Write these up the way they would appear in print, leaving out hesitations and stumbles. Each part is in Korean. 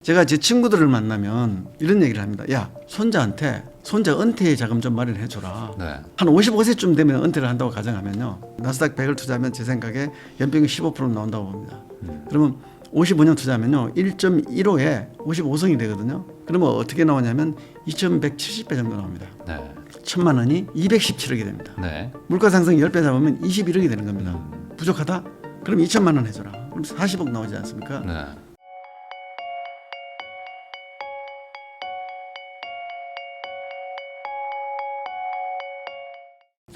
제가 제 친구들을 만나면 이런 얘기를 합니다. 야, 손자한테 손자 은퇴 자금 좀 마련해줘라. 네. 한 55세쯤 되면 은퇴를 한다고 가정하면요. 나스닥 100을 투자하면 제 생각에 연평균 15% 나온다고 봅니다. 그러면 55년 투자하면요. 1.15에 55성이 되거든요. 그러면 어떻게 나오냐면 2170배 정도 나옵니다. 네. 1000만 원이 217억이 됩니다. 네. 물가 상승 10배 잡으면 21억이 되는 겁니다. 부족하다? 그럼 2천만 원 해줘라. 그럼 40억 나오지 않습니까? 네.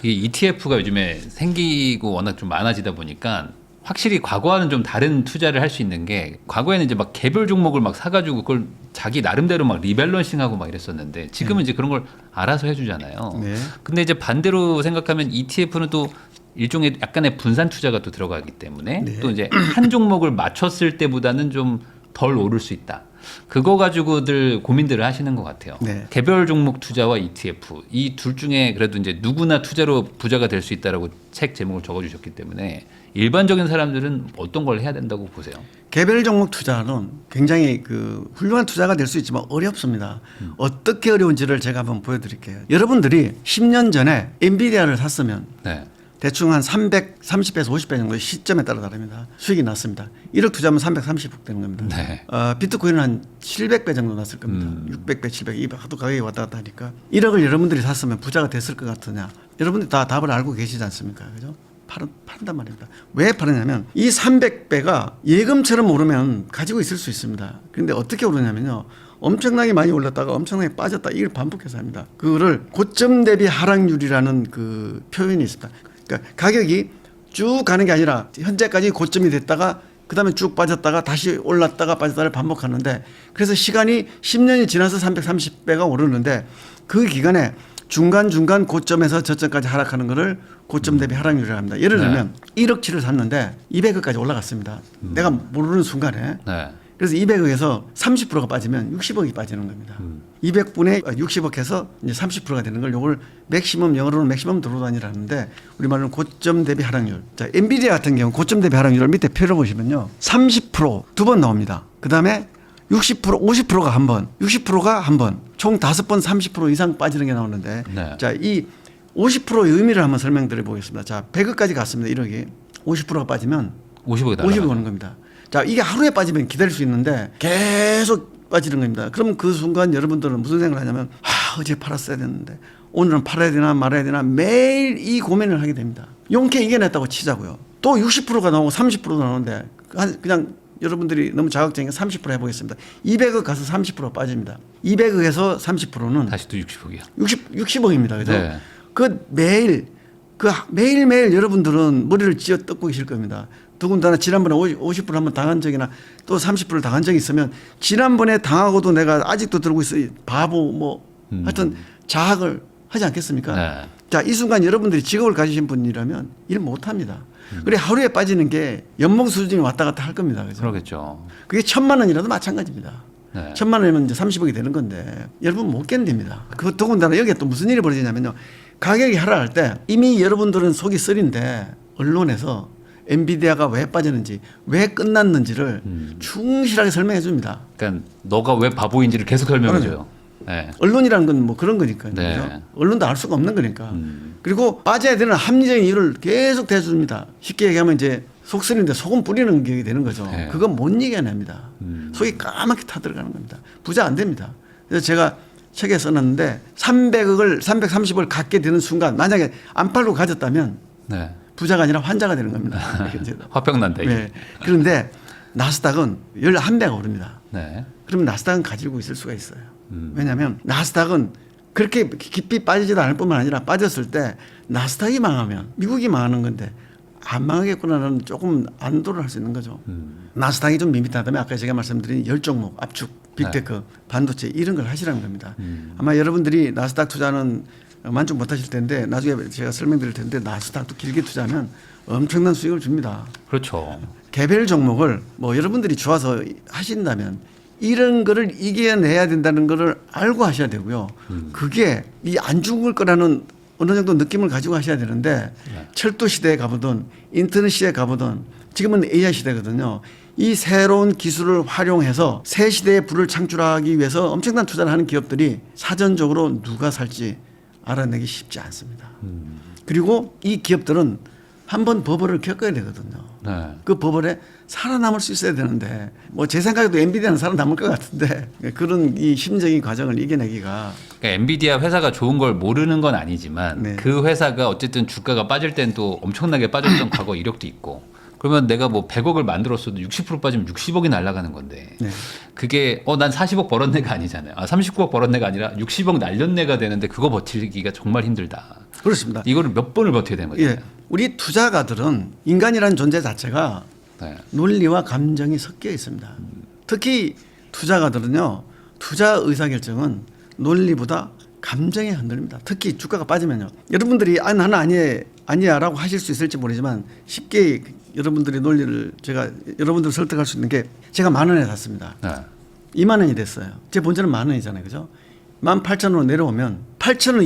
이 ETF가 요즘에 생기고 워낙 좀 많아지다 보니까 확실히 과거와는 좀 다른 투자를 할 수 있는 게, 과거에는 이제 막 개별 종목을 막 사가지고 그걸 자기 나름대로 막 리밸런싱하고 막 이랬었는데 지금은 이제 그런 걸 알아서 해주잖아요. 네. 근데 이제 반대로 생각하면 ETF는 또 일종의 약간의 분산 투자가 또 들어가기 때문에 네. 또 이제 한 종목을 맞췄을 때보다는 좀 덜 오를 수 있다. 그거 가지고들 고민들을 하시는 것 같아요. 네. 개별 종목 투자와 ETF 이 둘 중에 그래도 이제 누구나 투자로 부자가 될 수 있다라고 책 제목을 적어주셨기 때문에 일반적인 사람들은 어떤 걸 해야 된다고 보세요? 개별 종목 투자는 굉장히 그 훌륭한 투자가 될 수 있지만 어렵습니다. 어떻게 어려운지를 제가 한번 보여드릴게요. 여러분들이 10년 전에 엔비디아를 샀으면 네. 대충 한 330배에서 50배 정도의 시점에 따라 다릅니다. 수익이 났습니다. 1억 투자하면 330억 되는 겁니다. 네. 비트코인은 한 700배 정도 났을 겁니다. 600배, 700배, 이 하도 가격이 왔다 갔다 하니까 1억을 여러분들이 샀으면 부자가 됐을 것 같으냐. 여러분들이 다 답을 알고 계시지 않습니까? 그죠? 파른단 말입니다. 왜 파느냐면 이 300배가 예금처럼 오르면 가지고 있을 수 있습니다. 그런데 어떻게 오르냐면요. 엄청나게 많이 올랐다가 엄청나게 빠졌다. 이걸 반복해서 합니다. 그거를 고점 대비 하락률이라는 그 표현이 있습니다. 그러니까 가격이 쭉 가는 게 아니라 현재까지 고점이 됐다가 그다음에 쭉 빠졌다가 다시 올랐다가 빠졌다를 반복하는데, 그래서 시간이 10년이 지나서 330배가 오르는데 그 기간에 중간중간 고점에서 저점까지 하락하는 거를 고점 대비 하락률이라고 합니다. 예를 들면 1억치를 샀는데 200억까지 올라갔습니다. 내가 모르는 순간에. 네. 그래서 200억에서 30%가 빠지면 60억이 빠지는 겁니다. 200분의 60억 해서 이제 30%가 되는 걸 요걸 맥시멈, 영어로는 맥시멈 드로단이라는데 우리말로는 고점 대비 하락률. 자, 엔비디아 같은 경우 고점 대비 하락률을 밑에 표를 보시면요. 30% 두 번 나옵니다. 그다음에 60%, 50%가 한 번, 60%가 한 번, 총 5번 30% 이상 빠지는 게 나오는데 네. 자, 이 50%의 의미를 한번 설명드려 보겠습니다. 자, 100억까지 갔습니다. 1억이. 50%가 빠지면 50억이 50억 오는 겁니다. 자, 이게 하루에 빠지면 기다릴 수 있는데 계속 빠지는 겁니다. 그럼 그 순간 여러분들은 무슨 생각을 하냐면, 어제 팔았어야 됐는데 오늘은 팔아야 되나 말아야 되나 매일 이 고민을 하게 됩니다. 용케 이겨냈다고 치자고요. 또 60%가 나오고 30%가 나오는데 그냥 여러분들이 너무 자극적인 30% 해보겠습니다. 200억 가서 30% 빠집니다. 200억에서 30%는 다시 또 60억이요. 60억입니다. 그죠? 네. 매일매일 여러분들은 머리를 쥐어 뜯고 계실 겁니다. 더군다나 지난번에 50% 한번 당한 적이나 또 30%를 당한 적이 있으면 지난번에 당하고도 내가 아직도 들고 있어. 바보 뭐 하여튼 자학을 하지 않겠습니까? 네. 자, 이 순간 여러분들이 직업을 가지신 분이라면 일 못합니다. 그래 하루에 빠지는 게 연봉 수준이 왔다 갔다 할 겁니다. 그죠? 그러겠죠. 그게 1,000만 원이라도 마찬가지입니다. 네. 1,000만 원이면 이제 30억이 되는 건데 여러분 못 견딥니다. 그 더군다나 여기에 또 무슨 일이 벌어지냐면요. 가격이 하락할 때 이미 여러분들은 속이 쓰린데 언론에서 엔비디아가 왜 빠졌는지 왜 끝났는지를 충실하게 설명해 줍니다. 그러니까 너가 왜 바보인지를 계속 설명해줘요. 네. 언론이라는 건 뭐 그런 거니까요. 네. 그죠? 언론도 알 수가 없는 거니까. 그리고 빠져야 되는 합리적인 이유를 계속 대줍니다. 쉽게 얘기하면 이제 속 쓰리는데 소금 뿌리는 게 되는 거죠. 네. 그건 못 이겨냅니다. 속이 까맣게 타들어가는 겁니다. 부자 안 됩니다. 그래서 제가 책에 써놨는데 300억을 330억을 갖게 되는 순간 만약에 안 팔고 가졌다면 네. 부자가 아니라 환자가 되는 겁니다. 화병 난다. 이게. 네. 그런데 나스닥은 11배가 오릅니다. 네. 그러면 나스닥은 가지고 있을 수가 있어요. 왜냐하면 나스닥은 그렇게 깊이 빠지지도 않을 뿐만 아니라 빠졌을 때 나스닥이 망하면 미국이 망하는 건데 안 망하겠구나라는 조금 안도를 할 수 있는 거죠. 나스닥이 좀 밋밋하다면 아까 제가 말씀드린 10종목, 압축, 빅테크, 반도체 이런 걸 하시라는 겁니다. 아마 여러분들이 나스닥 투자는 만족 못 하실 텐데 나중에 제가 설명드릴 텐데 나스닥도 길게 투자하면 엄청난 수익을 줍니다. 그렇죠. 개별 종목을 뭐 여러분들이 좋아서 하신다면 이런 거를 이겨내야 된다는 거를 알고 하셔야 되고요. 그게 이 안 죽을 거라는 어느 정도 느낌을 가지고 하셔야 되는데 철도 시대에 가보든 인터넷 시대에 가보든 지금은 AI 시대거든요. 이 새로운 기술을 활용해서 새 시대의 부를 창출하기 위해서 엄청난 투자를 하는 기업들이 사전적으로 누가 살지 알아내기 쉽지 않습니다. 그리고 이 기업들은 한번 버블을 겪어야 되거든요. 네. 그 버블에 살아남을 수 있어야 되는데 뭐 제 생각에도 엔비디아는 살아남을 것 같은데 그런 이 심적인 과정을 이겨내기가 그러니까 엔비디아 회사가 좋은 걸 모르는 건 아니지만 네. 그 회사가 어쨌든 주가가 빠질 땐 또 엄청나게 빠졌던 과거 이력도 있고 그러면 내가 뭐 100억을 만들었어도 60% 빠지면 60억이 날아가는 건데 네. 그게 난 40억 벌었네가 아니잖아요. 39억 벌었네가 아니라 60억 날렸네가 되는데 그거 버티기가 정말 힘들다. 그렇습니다. 이거를 몇 번을 버텨야 되는 거죠. 예, 우리 투자가들은 인간이라는 존재 자체가 네. 논리와 감정이 섞여 있습니다. 특히 투자가들은요, 투자 의사결정은 논리보다 감정에 흔들립니다. 특히 주가가 빠지면요. 여러분들이 나는 아니야라고 하실 수 있을지 모르지만 쉽게 여러분들의 논리를 제가 여러분들을 설득할 수 있는 게 제가 10,000원에 샀습니다. 네. 20,000원이 됐어요. 제 본전은 10,000원이잖아요. 그죠? 18,000원으로 내려오면 8,000원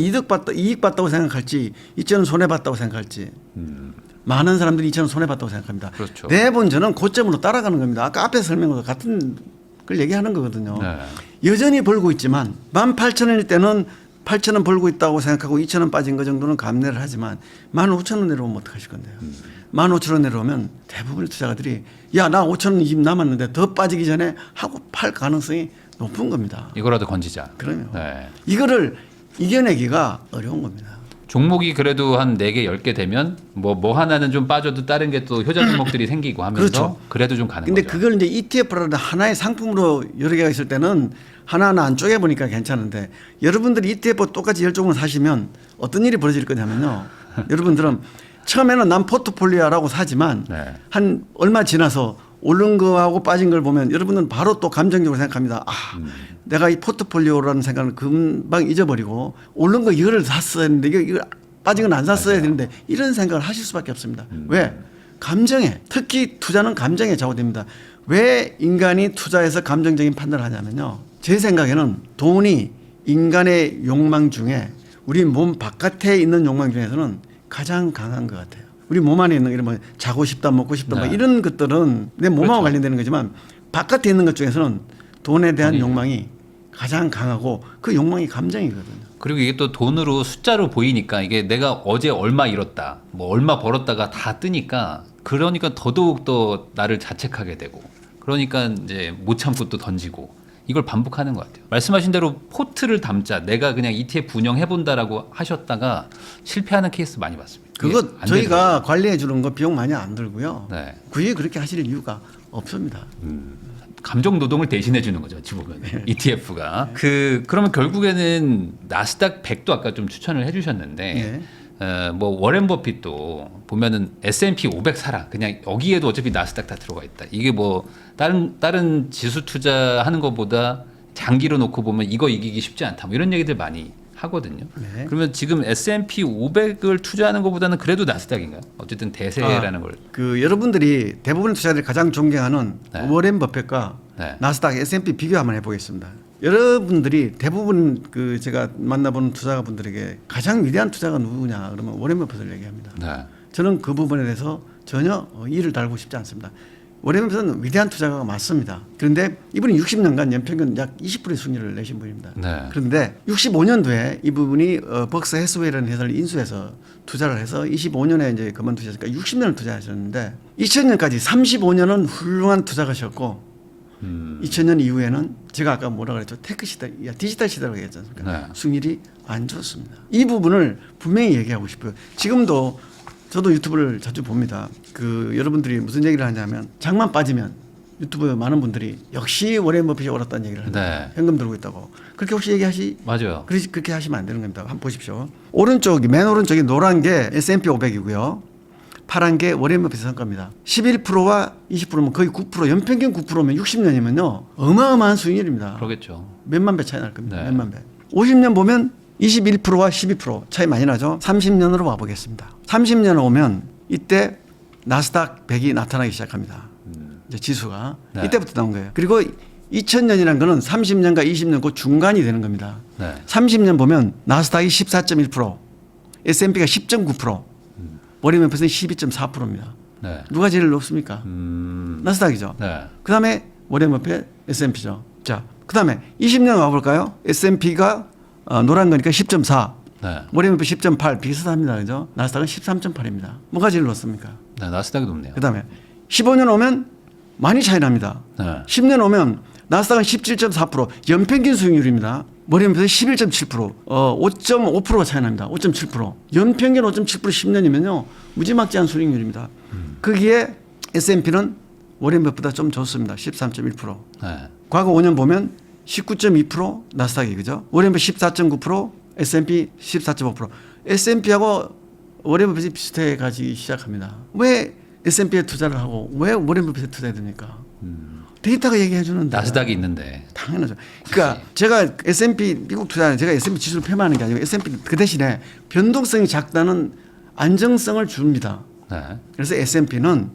이익 봤다고 생각할지 2,000원 손해봤다고 생각할지 많은 사람들이 2,000원 손해봤다고 생각합니다. 그렇죠. 내 본전은 고점으로 따라가는 겁니다. 아까 앞에 설명과 같은 걸 얘기하는 거거든요. 네. 여전히 벌고 있지만 18,000원일 때는 8,000원 벌고 있다고 생각하고 2,000원 빠진 거 정도는 감내를 하지만 15,000원 내려오면 어떡하실 건데요. 15,000원 내려오면 대부분의 투자가들이 야, 나 5,000원 이익 남았는데 더 빠지기 전에 하고 팔 가능성이 높은 겁니다. 이거라도 건지자. 그러면 네. 이거를 이겨내기가 어려운 겁니다. 종목이 그래도 한 4개, 10개 되면 뭐 하나는 좀 빠져도 다른 게 또 효자 종목들이 생기고 하면서 그렇죠. 그래도 좀 가는 근데 거죠. 그걸 이제 ETF라는 하나의 상품으로 여러 개가 있을 때는 하나하나 안 쪼개보니까 괜찮은데 여러분들이 ETF 똑같이 10종을 사시면 어떤 일이 벌어질 거냐면요. 여러분들은 처음에는 난 포트폴리오라고 사지만 네. 한 얼마 지나서 오른 거하고 빠진 걸 보면 여러분은 바로 또 감정적으로 생각합니다. 내가 이 포트폴리오라는 생각을 금방 잊어버리고 오른 거 이거를 샀어야 했는데 이거 빠진 건 안 샀어야 되는데 이런 생각을 하실 수밖에 없습니다. 왜? 감정에 특히 투자는 감정에 좌우됩니다. 왜 인간이 투자해서 감정적인 판단을 하냐면요. 제 생각에는 돈이 인간의 욕망 중에 우리 몸 바깥에 있는 욕망 중에서는 가장 강한 것 같아요. 우리 몸 안에 있는 이런 뭐 자고 싶다, 먹고 싶다, 네. 뭐 이런 것들은 내 몸하고 그렇죠. 관련되는 거지만 바깥에 있는 것 중에서는 돈에 대한 욕망이 가장 강하고 그 욕망이 감정이거든요. 그리고 이게 또 돈으로 숫자로 보이니까 이게 내가 어제 얼마 잃었다, 뭐 얼마 벌었다가 다 뜨니까 그러니까 더더욱 또 나를 자책하게 되고 그러니까 이제 못 참고 또 던지고 이걸 반복하는 것 같아요. 말씀하신 대로 포트를 담자 내가 그냥 ETF 운영해본다라고 하셨다가 실패하는 케이스 많이 봤습니다. 그거 이게 안 저희가 관리해 주는 거 비용 많이 안 들고요. 네. 굳이 그렇게 하실 이유가 없습니다. 감정 노동을 대신해 주는 거죠, 어찌 보면 ETF가. 그러면 결국에는 나스닥 100도 아까 좀 추천을 해주셨는데, 뭐 워렌 버핏도 보면은 S&P 500 사라. 그냥 여기에도 어차피 나스닥 다 들어가 있다. 이게 뭐 다른 지수 투자하는 것보다 장기로 놓고 보면 이거 이기기 쉽지 않다. 뭐 이런 얘기들 많이 하거든요. 네. 그러면 지금 S&P 500을 투자하는 것보다는 그래도 나스닥인가요? 어쨌든 대세라는 걸. 그 여러분들이 대부분의 투자자들이 가장 존경하는 네. 워렌 버핏과 네. 나스닥 S&P 비교 한번 해보겠습니다. 여러분들이 대부분 그 제가 만나보는 투자가분들에게 가장 위대한 투자가 누구냐 그러면 워렌 버핏을 얘기합니다. 네. 저는 그 부분에 대해서 전혀 이를 달고 싶지 않습니다. 워렌 버핏은 위대한 투자가가 맞습니다. 그런데 이분이 60년간 연평균 약 20%의 수익률을 내신 분입니다. 네. 그런데 65년도에 이 부분이 벅스 해스웨이라는 회사를 인수해서 투자를 해서 25년에 이제 그만두셨으니까 60년을 투자하셨는데 2000년까지 35년은 훌륭한 투자가셨고 2000년 이후에는 제가 아까 뭐라 그랬죠? 테크 시대, 디지털 시대라고 얘기했지 않습니까? 네. 수익률이 안 좋습니다. 이 부분을 분명히 얘기하고 싶어요. 지금도 저도 유튜브를 자주 봅니다. 그 여러분들이 무슨 얘기를 하냐면 장만 빠지면 유튜브에 많은 분들이 역시 워렌 버핏이 옳았다는 얘기를 합니다. 네. 현금 들고 있다고. 그렇게 혹시 맞아요. 그렇게 하시면 안 되는 겁니다. 한번 보십시오. 맨 오른쪽이 노란 게 S&P 500이고요. 파란 게 워렌 버핏의 성과입니다. 11%와 20%면 거의 9%, 연평균 9%면 60년이면요. 어마어마한 수익률입니다. 그러겠죠. 몇만 배 차이 날 겁니다. 네. 몇만 배. 50년 보면 21%와 12% 차이 많이 나죠. 30년으로 와보겠습니다. 30년 오면 이때 나스닥 100이 나타나기 시작합니다. 이제 지수가 네. 이때부터 나온 거예요. 그리고 2000년이라는 거는 30년과 20년 그 중간이 되는 겁니다. 네. 30년 보면 나스닥이 14.1%, S&P가 10.9%, 워렌 버핏은 12.4%입니다. 네. 누가 제일 높습니까? 나스닥이죠. 네. 그다음에 워렌 버핏 S&P죠. 자, 그다음에 20년 와볼까요? S&P가 노란 거니까 10.4. 네. 워렌 버핏 10.8 비슷합니다. 그죠? 나스닥은 13.8입니다. 뭐가 제일 높습니까? 네, 나스닥이 높네요. 그다음에 15년 오면 많이 차이 납니다. 네. 10년 오면 나스닥은 17.4%, 연평균 수익률입니다. 워렌 버핏 11.7%, 5.5%가 차이 납니다. 5.7%. 연평균 5.7% 10년이면요. 무지막지한 수익률입니다. 거기에 S&P는 워렌 버핏보다 좀 좋습니다. 13.1%. 네. 과거 5년 보면 19.2% 나스닥이 그죠? 워렌 버핏 14.9%, S&P 14.5%. S&P하고 워렌 버핏이 비슷해 가지기 시작합니다. 왜 S&P에 투자를 하고 왜 워렌 버핏에 투자해야 됩니까? 데이터가 얘기해 주는데. 나스닥이 있는데. 당연하죠. 그러니까 제가 S&P 미국 투자는 제가 S&P 지수를 폄하하는 게 아니고 S&P 그 대신에 변동성이 작다는 안정성을 줍니다. 네. 그래서 S&P는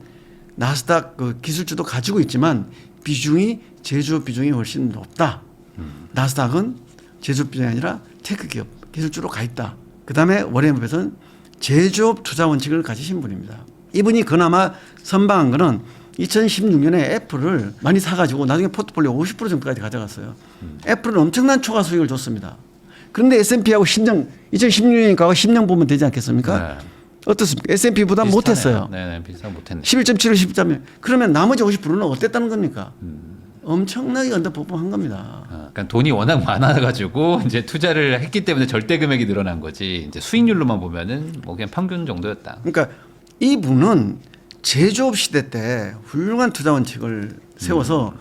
나스닥 그 기술주도 가지고 있지만 비중이 제조업 비중이 훨씬 높다. 나스닥은 제조업 비중이 아니라 테크 기업 기술주로 가 있다. 그다음에 워렌 버핏은 제조업 투자 원칙을 가지신 분입니다. 이분이 그나마 선방한 거는 2016년에 애플을 많이 사가지고 나중에 포트폴리오 50% 정도까지 가져갔어요. 애플은 엄청난 초과 수익을 줬습니다. 그런데 S&P하고 2016년이니까 10년 보면 되지 않겠습니까? 네. 어떻습니까? S&P보다 못했어요. 네, 비슷하게 못했네. 11.7로 10.1. 그러면 나머지 50%는 어땠다는 겁니까? 엄청나게 언더퍼폼한 겁니다. 그러니까 돈이 워낙 많아가지고 이제 투자를 했기 때문에 절대 금액이 늘어난 거지. 이제 수익률로만 보면은 뭐 그냥 평균 정도였다. 그러니까 이분은 제조업 시대 때 훌륭한 투자 원칙을 세워서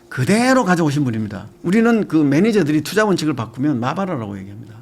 그대로 가져오신 분입니다. 우리는 그 매니저들이 투자 원칙을 바꾸면 마바라라고 얘기합니다.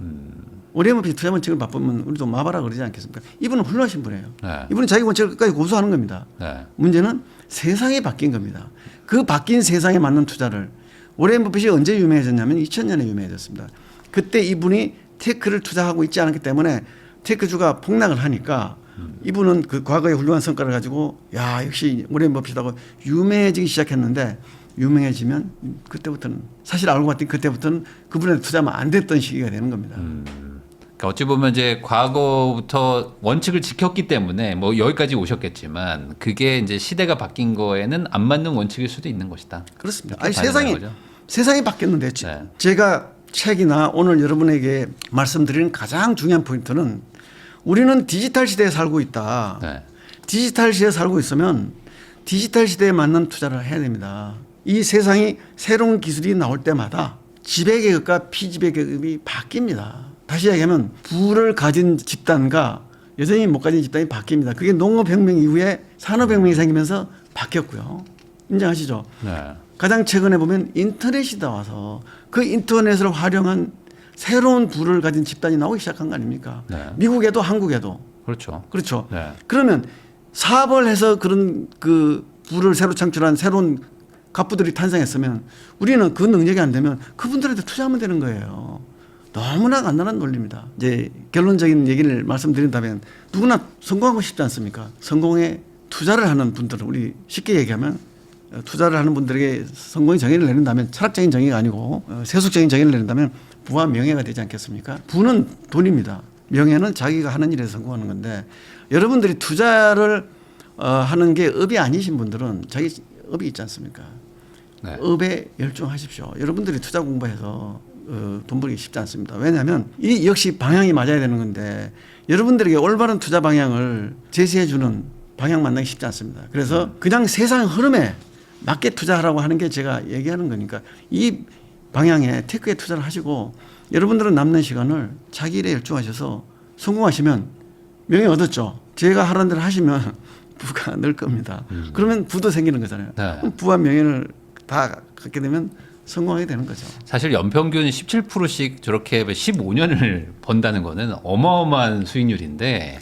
워렌 버핏 투자 원칙을 바꾸면 우리도 마바라 그러지 않겠습니까? 이분은 훌륭하신 분이에요. 네. 이분은 자기 원칙을 끝까지 고수하는 겁니다. 네. 문제는 세상이 바뀐 겁니다. 그 바뀐 세상에 맞는 투자를 워렌 버핏이 언제 유명해졌냐면 2000년에 유명해졌습니다. 그때 이분이 테크를 투자하고 있지 않았기 때문에 테크주가 폭락을 하니까 이분은 그 과거의 훌륭한 성과를 가지고 야 역시 워렌 버핏하고 유명해지기 시작했는데 유명해지면 그때부터는 사실 알고 봤더니 그때부터는 그분한테 투자하면 안 됐던 시기가 되는 겁니다. 그러니까 어찌 보면 이제 과거부터 원칙을 지켰기 때문에 뭐 여기까지 오셨겠지만 그게 이제 시대가 바뀐 거에는 안 맞는 원칙일 수도 있는 것이다. 그렇습니다. 이렇게 아니 봐야 되는 거죠. 세상이 바뀌었는데 네. 제가 책이나 오늘 여러분에게 말씀드리는 가장 중요한 포인트는 우리는 디지털 시대에 살고 있다. 네. 디지털 시대에 살고 있으면 디지털 시대에 맞는 투자를 해야 됩니다. 이 세상이 새로운 기술이 나올 때마다 지배계급과 피지배계급이 바뀝니다. 다시 얘기하면 부를 가진 집단과 여전히 못 가진 집단이 바뀝니다. 그게 농업혁명 이후에 산업혁명이 생기면서 바뀌었고요. 인정하시죠? 네. 가장 최근에 보면 인터넷이 나와서 그 인터넷을 활용한 새로운 부를 가진 집단이 나오기 시작한 거 아닙니까? 네. 미국에도 한국에도. 그렇죠. 그렇죠. 네. 그러면 사업을 해서 그런 그 부를 새로 창출한 새로운 갑부들이 탄생했으면 우리는 그 능력이 안 되면 그분들한테 투자하면 되는 거예요. 너무나 간단한 논리입니다. 이제 결론적인 얘기를 말씀드린다면 누구나 성공하고 싶지 않습니까? 성공에 투자를 하는 분들은 우리 쉽게 얘기하면 투자를 하는 분들에게 성공의 정의를 내린다면 철학적인 정의가 아니고 세속적인 정의를 내린다면 부와 명예가 되지 않겠습니까? 부는 돈입니다. 명예는 자기가 하는 일에 성공하는 건데 여러분들이 투자를 하는 게 업이 아니신 분들은 자기 업이 있지 않습니까? 네. 업에 열중하십시오. 여러분들이 투자 공부해서 돈 벌기 쉽지 않습니다. 왜냐하면 이 역시 방향이 맞아야 되는 건데 여러분들에게 올바른 투자 방향을 제시해 주는 방향 만나기 쉽지 않습니다. 그래서 그냥 세상 흐름에 맞게 투자하라고 하는 게 제가 얘기하는 거니까 이 방향에 테크에 투자를 하시고 여러분들은 남는 시간을 자기 일에 열중하셔서 성공하시면 명예 얻었죠. 제가 하라는 대로 하시면 부가 늘 겁니다. 그러면 부도 생기는 거잖아요. 네. 그럼 부와 명예를 다 갖게 되면 성공하게 되는 거죠. 사실 연평균 17%씩 저렇게 15년을 번다는 거는 어마어마한 수익률인데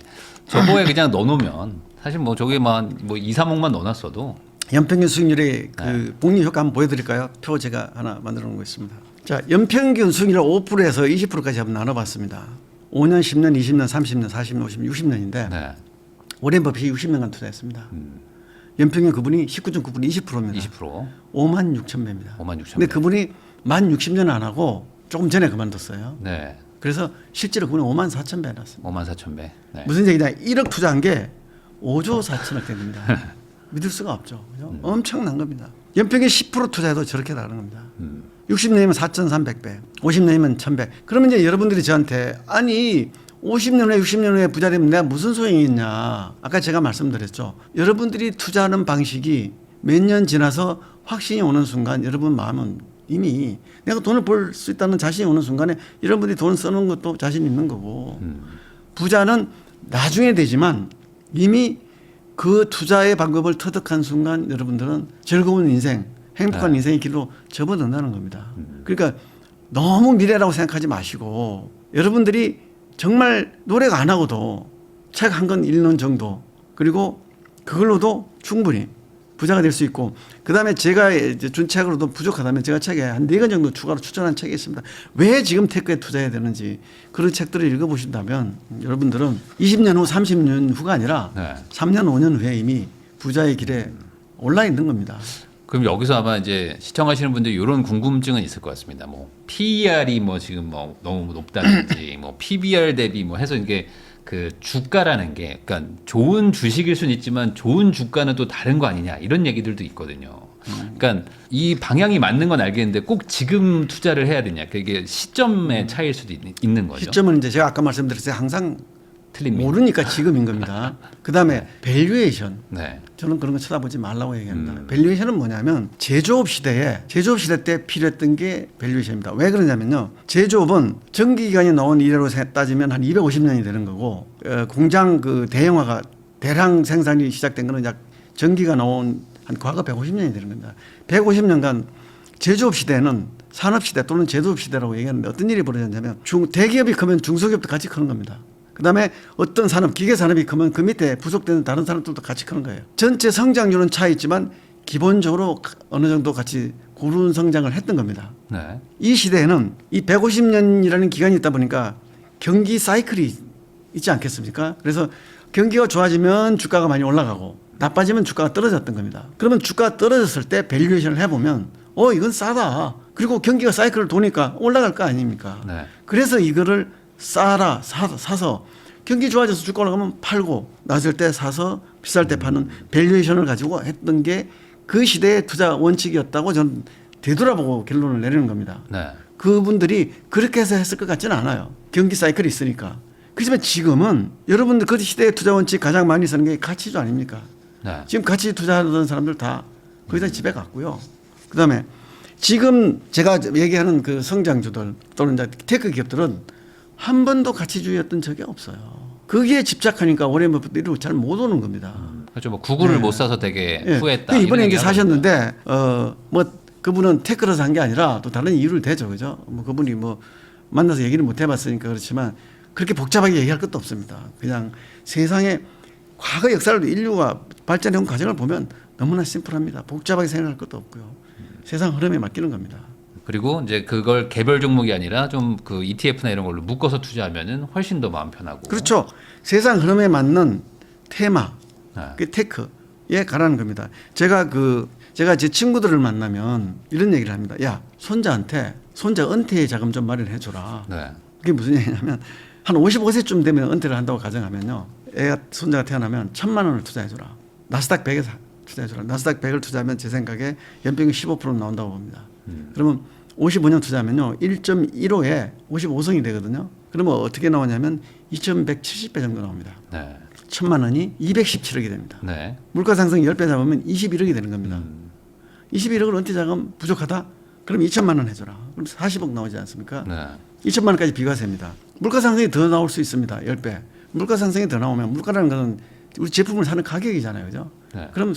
저거에 그냥 넣어놓으면 사실 뭐 저게 뭐 2, 3억만 넣어놨어도 연평균 수익률의 그 복리 효과 한번 보여드릴까요? 표 제가 하나 만들어 놓은 거 있습니다. 자, 연평균 수익률 5%에서 20%까지 한번 나눠봤습니다. 5년, 10년, 20년, 30년, 40년, 50년, 60년인데 네. 워렌 버핏이 60년간 투자했습니다. 연평균 그분이 19.9% 20%입니다. 20%. 5만 6천 배입니다. 5만 6천 근데 배. 그분이 만 60년 안 하고 조금 전에 그만뒀어요. 네. 그래서 실제로 그분이 5만 4천 배 해놨습니다. 5만 4천 배. 네. 무슨 얘기냐? 1억 투자한 게 5조 4천억 됩니다. 믿을 수가 없죠. 그죠? 엄청난 겁니다. 연평균 10% 투자해도 저렇게 나가는 겁니다. 60년이면 4,300배, 50년이면 1,100. 그러면 이제 여러분들이 저한테 아니 50년 후에 60년 후에 부자 되면 내가 무슨 소용이 있냐. 아까 제가 말씀드렸죠. 여러분들이 투자하는 방식이 몇 년 지나서 확신이 오는 순간 여러분 마음은 이미 내가 돈을 벌 수 있다는 자신이 오는 순간에 여러분들이 돈 쓰는 것도 자신 있는 거고 부자는 나중에 되지만 이미 그 투자의 방법을 터득한 순간 여러분들은 즐거운 인생, 행복한 인생의 길로 접어든다는 겁니다. 그러니까 너무 미래라고 생각하지 마시고 여러분들이 정말 노력 안 하고도 책 한 권 읽는 정도 그리고 그걸로도 충분히 부자가 될 수 있고 그다음에 제가 이제 준 책으로도 부족하다면 제가 책에 한 4권 정도 추가로 추천한 책이 있습니다. 왜 지금 테크에 투자해야 되는지 그런 책들을 읽어보신다면 여러분들은 20년 후 30년 후가 아니라 3년 5년 후에 이미 부자의 길에 올라 있는 겁니다. 그럼 여기서 아마 이제 시청하시는 분들이 이런 궁금증은 있을 것 같습니다. 뭐 PER이 뭐 지금 뭐 너무 높다든지 뭐 PBR 대비 뭐 해서 이게 그 주가라는 게 그러니까 좋은 주식일 수는 있지만 좋은 주가는 또 다른 거 아니냐 이런 얘기들도 있거든요. 그러니까 이 방향이 맞는 건 알겠는데 꼭 지금 투자를 해야 되냐? 그게 시점의 차이일 수도 있는 거죠. 시점은 이제 제가 아까 말씀드렸어요. 항상 틀립니다. 모르니까 지금인 겁니다. 그다음에 밸류에이션. 네. 저는 그런 거 쳐다보지 말라고 얘기합니다. 밸류에이션은 뭐냐면 제조업 시대 때 필요했던 게 밸류에이션입니다. 왜 그러냐면요. 제조업은 전기기관이 나온 이래로 따지면 한 250년이 되는 거고 공장 그 대형화가 대량 생산이 시작된 거는 약 전기가 나온 한 과거 150년이 되는 겁니다. 150년간 제조업 시대는 산업 시대 또는 제조업 시대라고 얘기하는데 어떤 일이 벌어졌냐면 대기업이 크면 중소기업도 같이 크는 겁니다. 그다음에 어떤 산업, 기계 산업이 크면 그 밑에 부속되는 다른 산업들도 같이 크는 거예요. 전체 성장률은 차이 있지만 기본적으로 어느 정도 같이 고른 성장을 했던 겁니다. 네. 이 시대에는 이 150년이라는 기간이 있다 보니까 경기 사이클이 있지 않겠습니까? 그래서 경기가 좋아지면 주가가 많이 올라가고 나빠지면 주가가 떨어졌던 겁니다. 그러면 주가가 떨어졌을 때 밸류에이션을 해보면 이건 싸다. 그리고 경기가 사이클을 도니까 올라갈 거 아닙니까? 네. 그래서 이거를 사서 경기 좋아져서 주가 올라가면 팔고 낮을 때 사서 비쌀 때 파는 밸류에이션을 가지고 했던 게 그 시대의 투자 원칙이었다고 저는 되돌아보고 결론을 내리는 겁니다. 네. 그분들이 그렇게 해서 했을 것 같지는 않아요. 경기 사이클이 있으니까. 그렇지만 지금은 여러분들 그 시대의 투자 원칙 가장 많이 쓰는 게 가치주 아닙니까? 네. 지금 가치 투자하던 사람들 다 거기다 집에 갔고요. 그다음에 지금 제가 얘기하는 그 성장주들 또는 이제 테크 기업들은 한 번도 가치주의였던 적이 없어요. 거기에 집착하니까 워렌 버핏도 이러고 잘 못 오는 겁니다. 그렇죠. 뭐 구글을 못 사서 되게 후회했다. 그 이번에 이런 이제 얘기 사셨는데 뭐 그분은 테크라서 한 게 아니라 또 다른 이유를 대죠, 그죠? 뭐 그분이 뭐 만나서 얘기를 못 해봤으니까 그렇지만 그렇게 복잡하게 얘기할 것도 없습니다. 그냥 세상에 과거 역사를 인류가 발전해온 과정을 보면 너무나 심플합니다. 복잡하게 생각할 것도 없고요. 세상 흐름에 맡기는 겁니다. 그리고 이제 그걸 개별 종목이 아니라 좀 그 ETF나 이런 걸로 묶어서 투자하면은 훨씬 더 마음 편하고. 그렇죠. 세상 흐름에 맞는 테마, 네. 그 테크에 가라는 겁니다. 제가 제 친구들을 만나면 이런 얘기를 합니다. 야, 손자 은퇴 자금 좀 마련해 줘라. 네. 그게 무슨 얘기냐면 한 55세쯤 되면 은퇴를 한다고 가정하면요. 손자가 태어나면 1,000만 원을 투자해 줘라. 나스닥 100에 투자해 줘라. 나스닥 100을 투자하면 제 생각에 연평균 15% 나온다고 봅니다. 그러면 55년 투자하면요. 1.15에 55성이 되거든요. 그러면 어떻게 나오냐면 2,170배 정도 나옵니다. 네. 1,000만 원이 217억이 됩니다. 네. 물가 상승 10배 잡으면 21억이 되는 겁니다. 21억을 은퇴 자금 부족하다? 그럼 2,000만 원 해줘라. 그럼 40억 나오지 않습니까? 네. 2,000만 원까지 비과세입니다. 물가 상승이 더 나올 수 있습니다. 10배. 물가 상승이 더 나오면 물가라는 것은 우리 제품을 사는 가격이잖아요. 그죠? 네. 그럼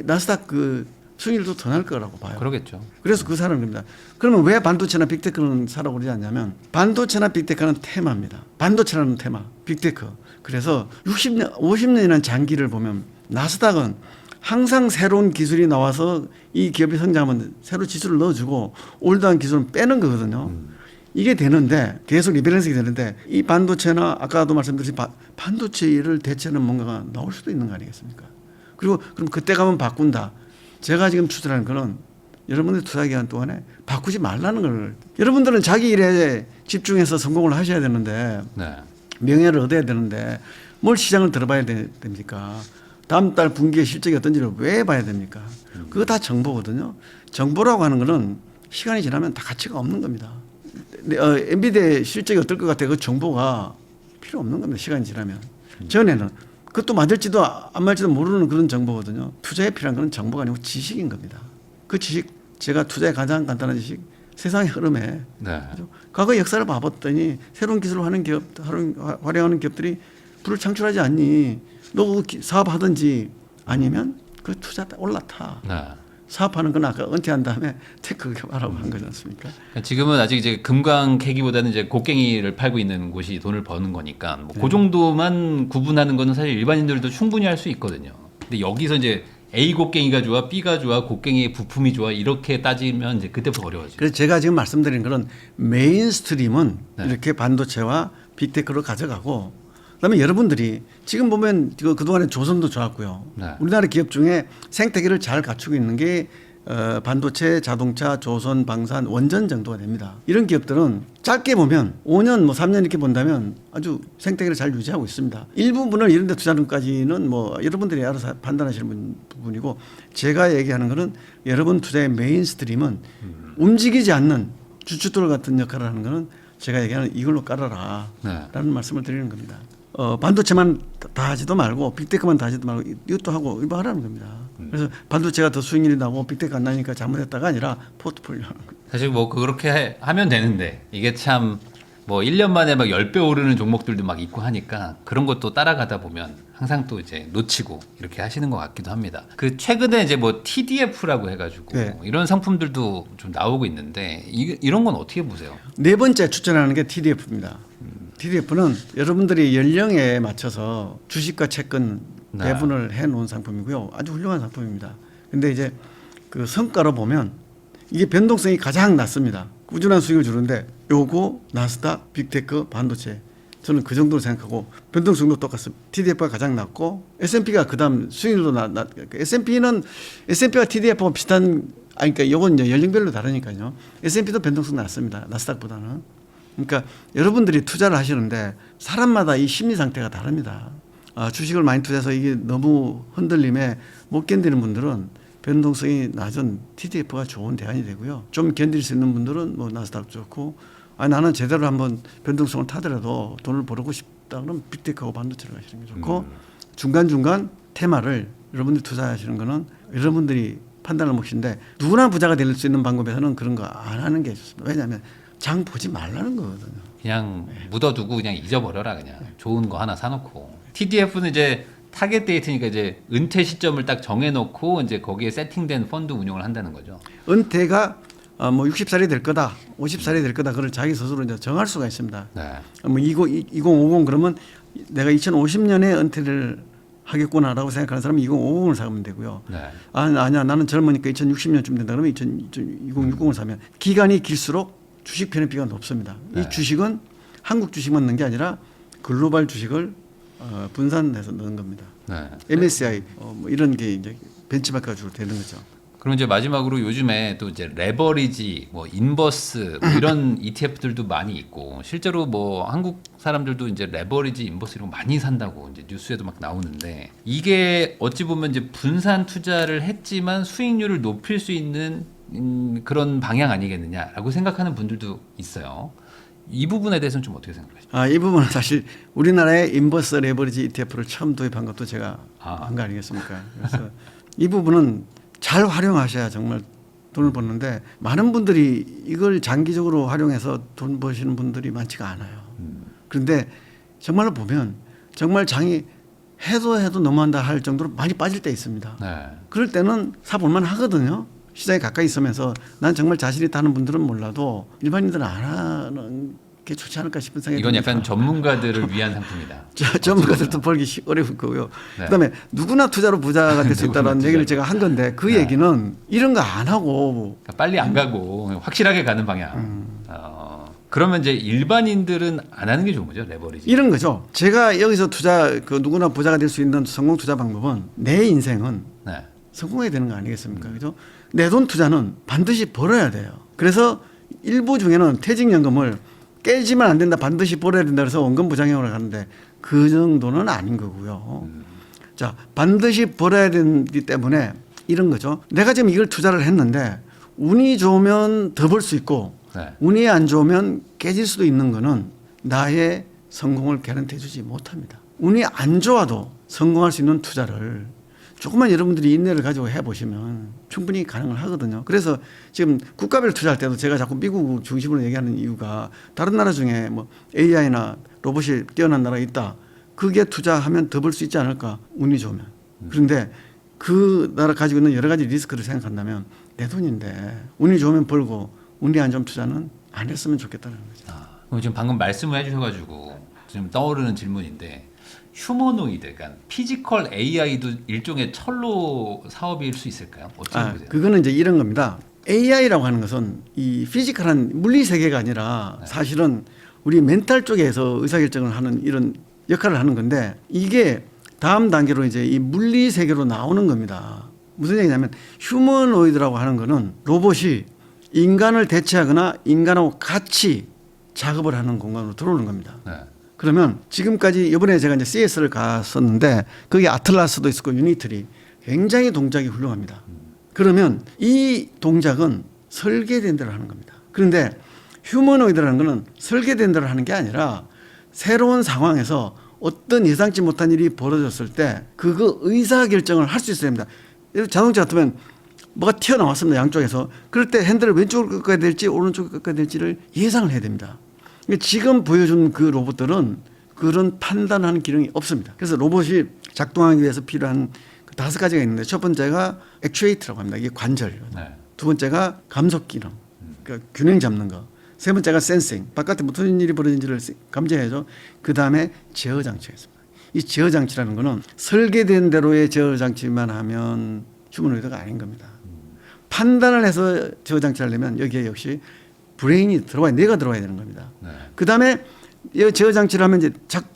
나스닥 그 수익률도 더 날 거라고 봐요. 그러겠죠. 그래서 그 사는 겁니다. 그러면 왜 반도체나 빅테크는 사라고 그러지 않냐면 반도체나 빅테크는 테마입니다. 반도체라는 테마, 빅테크. 그래서 60년, 50년이라는 장기를 보면 나스닥은 항상 새로운 기술이 나와서 이 기업이 성장하면 새로 지수를 넣어주고 올드한 기술은 빼는 거거든요. 이게 되는데 계속 리밸런싱이 되는데 이 반도체나 아까도 말씀드린 반도체를 대체하는 뭔가가 나올 수도 있는 거 아니겠습니까? 그리고 그럼 그때 가면 바꾼다. 제가 지금 추천하는 거는 여러분들 투자 기간 동안에 바꾸지 말라는 걸. 여러분들은 자기 일에 집중해서 성공을 하셔야 되는데 네. 명예를 얻어야 되는데 뭘 시장을 들어봐야 됩니까? 다음 달 분기의 실적이 어떤지를 왜 봐야 됩니까? 그거 다 정보거든요. 정보라고 하는 거는 시간이 지나면 다 가치가 없는 겁니다. 엔비디아의 실적이 어떨 것 같아요? 그 정보가 필요 없는 겁니다. 시간이 지나면. 전에는 그것도 맞을지도 안 맞을지도 모르는 그런 정보거든요. 투자에 필요한 건 정보가 아니고 지식인 겁니다. 그 지식, 제가 투자에 가장 간단한 지식, 세상의 흐름에 네. 과거 역사를 봐봤더니 새로운 기술을 하는 기업, 활용하는 기업들이 불을 창출하지 않니? 너 사업하든지 아니면 그 투자 올라타. 네. 사업하는 건 아까 은퇴한 다음에 테크 하라고 한 거지 않습니까? 지금은 아직 이제 금강 캐기보다는 이제 곡괭이를 팔고 있는 곳이 돈을 버는 거니까 뭐 그 정도만 구분하는 거는 사실 일반인들도 충분히 할 수 있거든요. 근데 여기서 이제 A 곡괭이가 좋아, B가 좋아, 곡괭이의 부품이 좋아 이렇게 따지면 이제 그때부터 어려워지죠. 그래서 제가 지금 말씀드린 그런 메인스트림은 네. 이렇게 반도체와 빅테크로 가져가고, 그다음에 여러분들이 지금 보면 그동안에 조선도 좋았고요. 네. 우리나라 기업 중에 생태계를 잘 갖추고 있는 게 반도체, 자동차, 조선, 방산, 원전 정도가 됩니다. 이런 기업들은 짧게 보면 5년, 뭐 3년 이렇게 본다면 아주 생태계를 잘 유지하고 있습니다. 일부분을 이런 데 투자하는 것까지는 뭐 여러분들이 알아서 판단하시는 부분이고, 제가 얘기하는 거는 여러분 투자의 메인스트림은 움직이지 않는 주춧돌 같은 역할을 하는 거는 제가 얘기하는 이걸로 깔아라 라는 말씀을 드리는 겁니다. 반도체만 다 하지도 말고 빅테크만 다 하지도 말고 이것도 하고 이거 하라는 겁니다. 그래서 반도체가 더 수익률이 나고 빅테크 안 나니까 잘못했다가 아니라 포트폴리오 하는 겁니다. 사실 뭐 그렇게 하면 되는데 이게 참 뭐 1년 만에 막 10배 오르는 종목들도 막 있고 하니까 그런 것도 따라가다 보면 항상 또 이제 놓치고 이렇게 하시는 것 같기도 합니다. 그 최근에 이제 뭐 TDF라고 해가지고 네. 이런 상품들도 좀 나오고 있는데 이런 건 어떻게 보세요? 네 번째 추천하는 게 TDF입니다. TDF는 여러분들이 연령에 맞춰서 주식과 채권 네. 배분을 해 놓은 상품이고요. 아주 훌륭한 상품입니다. 근데 이제 그 성과로 보면 이게 변동성이 가장 낮습니다. 꾸준한 수익을 주는데 요거 나스닥, 빅테크, 반도체 저는 그 정도로 생각하고 변동성도 똑같습니다. TDF가 가장 낮고 S&P가 그다음 수익률도 S&P가 TDF하고 비슷한, 그러니까 이건 이제 연령별로 다르니까요. S&P도 변동성 낮습니다. 나스닥보다는. 그러니까 여러분들이 투자를 하시는데 사람마다 이 심리 상태가 다릅니다. 주식을 많이 투자해서 이게 너무 흔들림에 못 견디는 분들은 변동성이 낮은 TDF가 좋은 대안이 되고요. 좀 견딜 수 있는 분들은 뭐 나스닥 좋고, 나는 제대로 한번 변동성을 타더라도 돈을 벌고 싶다 그러면 빅테크하고 반도체를 가시는 게 좋고, 중간중간 테마를 여러분들이 투자하시는 거는 여러분들이 판단할 몫인데, 누구나 부자가 될 수 있는 방법에서는 그런 거 안 하는 게 좋습니다. 왜냐하면 장 보지 말라는 거거든요. 그냥 묻어두고 그냥 잊어버려라. 그냥 좋은 거 하나 사놓고. TDF는 이제 타겟 데이트니까 이제 은퇴 시점을 딱 정해놓고 이제 거기에 세팅된 펀드 운용을 한다는 거죠. 은퇴가 뭐 60살이 될 거다, 50살이 될 거다, 그걸 자기 스스로 이제 정할 수가 있습니다. 네. 뭐 2050 그러면 내가 2050년에 은퇴를 하겠구나라고 생각하는 사람은 2050을 사면 되고요. 네. 아니야, 나는 젊으니까 2060년쯤 된다 그러면 2060을 사면, 기간이 길수록 주식 편입비가 높습니다. 네. 이 주식은 한국 주식만 넣는 게 아니라 글로벌 주식을 분산해서 넣는 겁니다. 네. MSCI 뭐 이런 게 이제 벤치마크가 주로 되는 거죠. 그럼 이제 마지막으로 요즘에 또 이제 레버리지, 뭐 인버스 뭐 이런 ETF들도 많이 있고, 실제로 뭐 한국 사람들도 이제 레버리지, 인버스 이런 거 많이 산다고 이제 뉴스에도 막 나오는데, 이게 어찌 보면 이제 분산 투자를 했지만 수익률을 높일 수 있는 그런 방향 아니겠느냐라고 생각하는 분들도 있어요. 이 부분에 대해서는 좀 어떻게 생각하십니까? 이 부분은 사실 우리나라에 인버스 레버리지 ETF를 처음 도입한 것도 제가 한 거 아니겠습니까? 그래서 이 부분은 잘 활용하셔야 정말 돈을 버는데, 많은 분들이 이걸 장기적으로 활용해서 돈 버시는 분들이 많지가 않아요. 그런데 정말로 보면 정말 장이 해도 너무한다 할 정도로 많이 빠질 때 있습니다. 네. 그럴 때는 사볼만 하거든요. 시장에 가까이 있으면서 난 정말 자신 있다 하는 분들은 몰라도 일반인들은 안 하는 게 좋지 않을까 싶은 생각이 이건 듭니다. 약간 전문가들을 위한 상품이다. 전문가들도 벌기 어려울 거고요. 네. 그다음에 누구나 투자로 부자가 될 수 있다는 얘기를 제가 한 건데, 그 네. 얘기는 이런 거 안 하고 그러니까 빨리 안 가고 확실하게 가는 방향. 그러면 이제 일반인들은 안 하는 게 좋은 거죠, 레버리지. 이런 거죠. 제가 여기서 누구나 부자가 될 수 있는 성공 투자 방법은, 내 인생은 네. 성공해야 되는 거 아니겠습니까? 그죠? 내 돈 투자는 반드시 벌어야 돼요. 그래서 일부 중에는 퇴직연금을 깨지면 안 된다, 반드시 벌어야 된다 그래서 원금 부장형으로 가는데, 그 정도는 아닌 거고요. 자, 반드시 벌어야 되기 때문에 이런 거죠. 내가 지금 이걸 투자를 했는데 운이 좋으면 더 벌 수 있고 네. 운이 안 좋으면 깨질 수도 있는 거는 나의 성공을 개런티해 주지 못합니다. 운이 안 좋아도 성공할 수 있는 투자를 조금만 여러분들이 인내를 가지고 해보시면 충분히 가능을 하거든요. 그래서 지금 국가별 투자할 때도 제가 자꾸 미국 중심으로 얘기하는 이유가 다른 나라 중에 뭐 AI나 로봇이 뛰어난 나라가 있다. 그게 투자하면 더 벌 수 있지 않을까? 운이 좋으면. 그런데 그 나라 가지고 있는 여러 가지 리스크를 생각한다면 내 돈인데 운이 좋으면 벌고 운이 안 좋으면 투자는 안 했으면 좋겠다는 거죠. 그럼 지금 방금 말씀을 해주셔가지고 지금 떠오르는 질문인데 휴머노이드, 그러니까 피지컬 AI도 일종의 철로 사업일 수 있을까요? 어떻게 보세요? 그거는 이제 이런 겁니다. AI라고 하는 것은 이 피지컬한 물리 세계가 아니라 사실은 우리 멘탈 쪽에서 의사결정을 하는 이런 역할을 하는 건데 이게 다음 단계로 이제 이 물리 세계로 나오는 겁니다. 무슨 얘기냐면 휴머노이드라고 하는 거는 로봇이 인간을 대체하거나 인간하고 같이 작업을 하는 공간으로 들어오는 겁니다. 네. 그러면 지금까지 이번에 제가 이제 CS를 갔었는데 거기 아틀라스도 있었고 유니트리 굉장히 동작이 훌륭합니다. 그러면 이 동작은 설계된 대로 하는 겁니다. 그런데 휴머노이드라는 거는 설계된 대로 하는 게 아니라 새로운 상황에서 어떤 예상치 못한 일이 벌어졌을 때 그거 의사결정을 할 수 있어야 됩니다. 자동차 같으면 뭐가 튀어나왔습니다. 양쪽에서. 그럴 때 핸들을 왼쪽으로 꺾어야 될지 오른쪽으로 꺾어야 될지를 예상을 해야 됩니다. 지금 보여준 그 로봇들은 그런 판단하는 기능이 없습니다. 그래서 로봇이 작동하기 위해서 필요한 그 5가지가 있는데 첫 번째가 액추에이트라고 합니다. 이게 관절. 네. 두 번째가 감속 기능, 그러니까 균형 잡는 거. 세 번째가 센싱, 바깥에 무슨 일이 벌어진지를 감지해야죠. 그 다음에 제어 장치가 있습니다. 이 제어 장치라는 거는 설계된 대로의 제어 장치만 하면 휴머노이드가 아닌 겁니다. 판단을 해서 제어 장치를 하려면 여기에 역시 브레인이 들어와야, 뇌가 들어와야 되는 겁니다. 네. 그 다음에 제어 장치를 하면 이제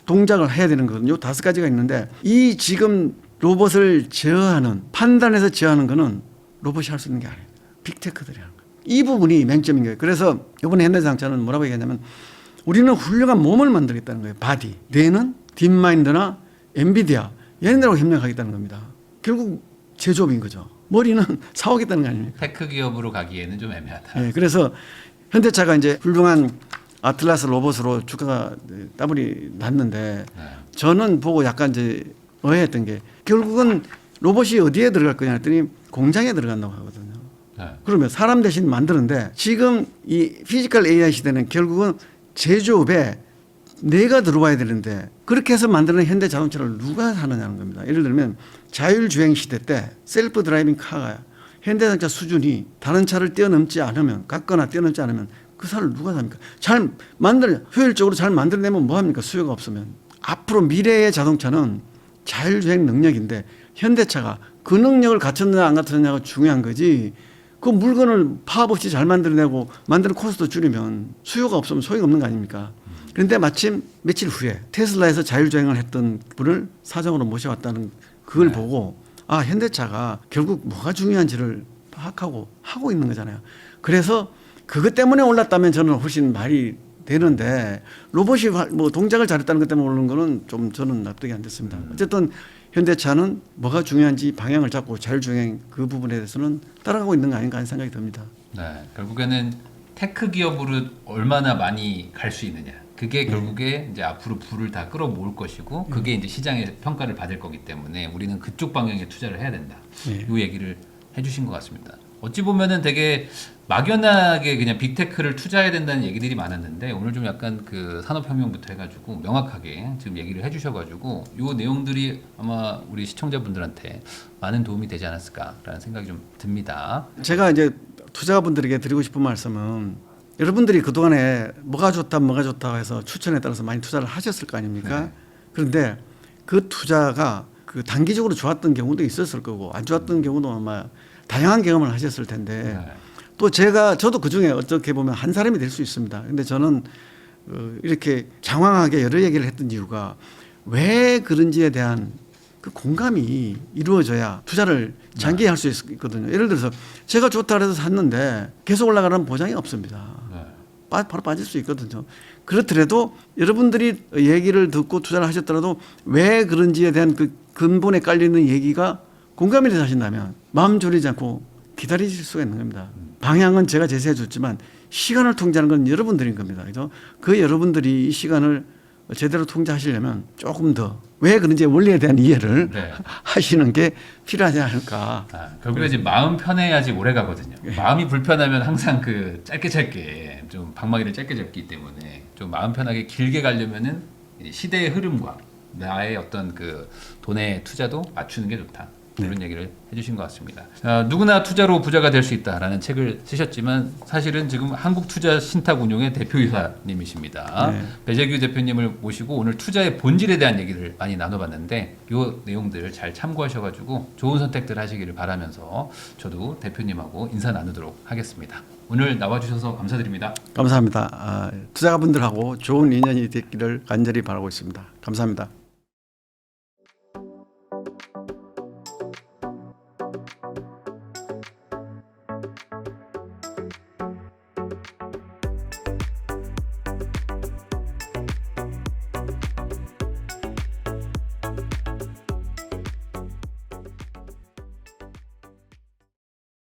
동작을 해야 되는 거거든요. 5가지가 있는데 이 지금 로봇을 제어하는, 판단해서 제어하는 거는 로봇이 할 수 있는 게 아닙니다. 빅테크들이 하는 거예요. 이 부분이 맹점인 거예요. 그래서 이번에 현대자동차는 뭐라고 얘기하냐면 우리는 훌륭한 몸을 만들겠다는 거예요. 바디. 뇌는 딥마인드나 엔비디아 얘네들하고 협력하겠다는 겁니다. 결국 제조업인 거죠. 머리는 사오겠다는 거 아닙니까? 테크 기업으로 가기에는 좀 애매하다. 네, 그래서 현대차가 이제 훌륭한 아틀라스 로봇으로 주가가 더블이 났는데 네. 저는 보고 약간 이제 의아했던 게 결국은 로봇이 어디에 들어갈 거냐 했더니 공장에 들어간다고 하거든요. 네. 그러면 사람 대신 만드는데 지금 이 피지컬 AI 시대는 결국은 제조업에 뇌가 들어와야 되는데 그렇게 해서 만드는 현대 자동차를 누가 사느냐는 겁니다. 예를 들면 자율주행 시대 때 셀프 드라이빙 카가 현대 자동차 수준이 다른 차를 뛰어넘지 않으면 갖거나 뛰어넘지 않으면 그 차를 누가 삽니까? 효율적으로 잘 만들어내면 뭐합니까? 수요가 없으면. 앞으로 미래의 자동차는 자율주행 능력인데 현대차가 그 능력을 갖췄느냐 안 갖췄느냐가 중요한 거지. 그 물건을 파업 없이 잘 만들어내고 만드는 코스트 줄이면 수요가 없으면 소용이 없는 거 아닙니까? 그런데 마침 며칠 후에 테슬라에서 자율주행을 했던 분을 사장으로 모셔왔다는 그걸 보고 아 현대차가 결국 뭐가 중요한지를 파악하고 하고 있는 거잖아요. 그래서 그것 때문에 올랐다면 저는 훨씬 말이 되는데 로봇이 뭐 동작을 잘했다는 것 때문에 오르는 거는 좀 저는 납득이 안 됐습니다. 어쨌든 현대차는 뭐가 중요한지 방향을 잡고 자율주행 그 부분에 대해서는 따라가고 있는 거 아닌가 하는 생각이 듭니다. 네, 결국에는 테크 기업으로 얼마나 많이 갈 수 있느냐. 그게 결국에 이제 앞으로 부를 다 끌어모을 것이고 그게 이제 시장의 평가를 받을 거기 때문에 우리는 그쪽 방향에 투자를 해야 된다. 이 얘기를 해주신 것 같습니다. 어찌 보면은 되게 막연하게 그냥 빅테크를 투자해야 된다는 얘기들이 많았는데 오늘 좀 약간 그 산업혁명부터 해가지고 명확하게 지금 얘기를 해주셔가지고 이 내용들이 아마 우리 시청자분들한테 많은 도움이 되지 않았을까라는 생각이 좀 듭니다. 제가 이제 투자자분들에게 드리고 싶은 말씀은 여러분들이 그동안에 뭐가 좋다 해서 추천에 따라서 많이 투자를 하셨을 거 아닙니까? 네. 그런데 그 투자가 그 단기적으로 좋았던 경우도 있었을 거고 안 좋았던 경우도 아마 다양한 경험을 하셨을 텐데 네. 또 저도 그중에 어떻게 보면 한 사람이 될 수 있습니다. 근데 저는 이렇게 장황하게 여러 얘기를 했던 이유가 왜 그런지에 대한 그 공감이 이루어져야 투자를 장기에 할 수 있거든요. 예를 들어서 제가 좋다 그래서 샀는데 계속 올라가는 보장이 없습니다. 네. 바로 빠질 수 있거든요. 그렇더라도 여러분들이 얘기를 듣고 투자를 하셨더라도 왜 그런지에 대한 그 근본에 깔리는 얘기가 공감이 되서 하신다면 마음 졸이지 않고 기다리실 수가 있는 겁니다. 방향은 제가 제시해 줬지만 시간을 통제하는 건 여러분들인 겁니다. 그죠? 그 여러분들이 이 시간을 제대로 통제하시려면 조금 더 왜 그런지 원리에 대한 이해를 네. 하시는 게 필요하지 않을까. 결국에 이제 마음 편해야지 오래 가거든요. 마음이 불편하면 항상 그 짧게 좀 방망이를 짧게 잡기 때문에 좀 마음 편하게 길게 가려면은 이 시대의 흐름과 나의 어떤 그 돈의 투자도 맞추는 게 좋다. 이런 얘기를 해주신 것 같습니다. 누구나 투자로 부자가 될 수 있다라는 책을 쓰셨지만 사실은 지금 한국투자신탁운용의 대표이사님이십니다. 네. 배재규 대표님을 모시고 오늘 투자의 본질에 대한 얘기를 많이 나눠봤는데 이 내용들 잘 참고하셔가지고 좋은 선택들 하시기를 바라면서 저도 대표님하고 인사 나누도록 하겠습니다. 오늘 나와주셔서 감사드립니다. 감사합니다. 투자가분들하고 좋은 인연이 됐기를 간절히 바라고 있습니다. 감사합니다.